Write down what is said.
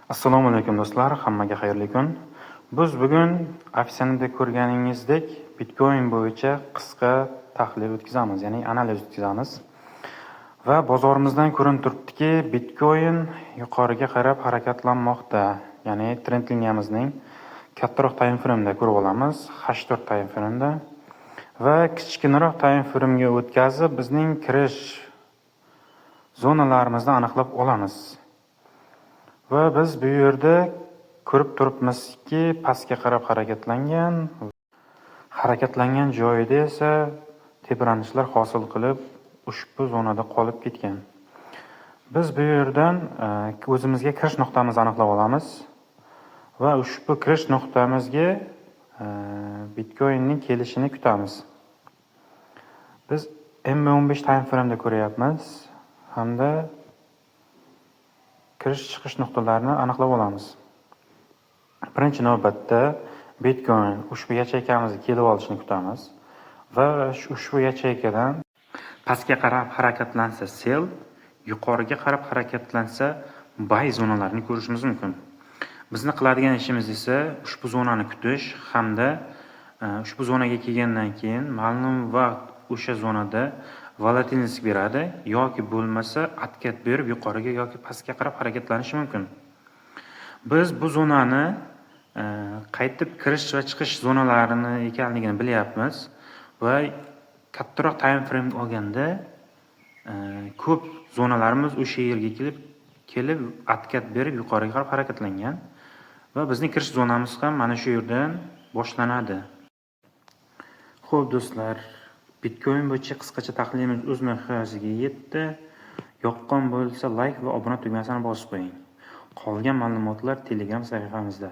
Assalomu alaykum do'stlar, hammaga xayrli kun. Biz bugun afishanida ko'rganingizdek Bitcoin bo'yicha qisqa tahlil o'tkazamiz, ya'ni analiz o'tkazamiz. Va bozorimizdan ko'rinib turibdiki, Bitcoin yuqoriga qarab harakatlanmoqda. Ya'ni trend liniyamizning kattaroq time frame'da ko'rib olamiz, H4 time frame'da. Va kichikroq time frame'ga o'tkazib, bizning kirish zonalarimizni aniqlab olamiz. Va biz bu yerda ko'rib turibmizki, pastga qarab harakatlangan joyida esa tebranishlar hosil qilib, ushbu zonada qolib ketgan. Biz bu yerdan o'zimizga kirish nuqtamizni aniqlab olamiz va ushbu kirish nuqtamizga Bitcoinning kelishini kutamiz. Biz M15 time frame'da ko'ryapmiz hamda kirish-chiqish nuqtalarini aniqlab olamiz. Birinchi navbatda Bitcoin ushbu yacheykamizga kelib olishini kutamiz va ushbu yacheykadan pastga qarab harakatlansa sell, yuqoriga qarab harakatlansa buy zonalarini ko'rishimiz mumkin. Bizni qiladigan ishimiz esa ushbu zonani kutish hamda ushbu zonaga kelgandan keyin ma'lum vaqt o'sha zonada volatilность beradi yoki bo'lmasa atkat berib yuqoriga yoki pastga qarab harakatlanishi mumkin. Biz bu zonani qaytib kirish va chiqish zonalarini ekanligini bilyapmiz va kattaroq time frame olganda ko'p zonalarimiz o'sha yerga kelib atkat berib yuqoriga qarab harakatlangan va bizning kirish zonamiz ham mana shu yerdan boshlanadi. Xo'p do'stlar, Bitcoin bo'yicha qisqacha tahlilimiz o'z nihoyasiga yetdi. Yoqqan bo'lsa like va obuna tugmasini bosib qo'ying. Qolgan ma'lumotlar Telegram sahifamizda.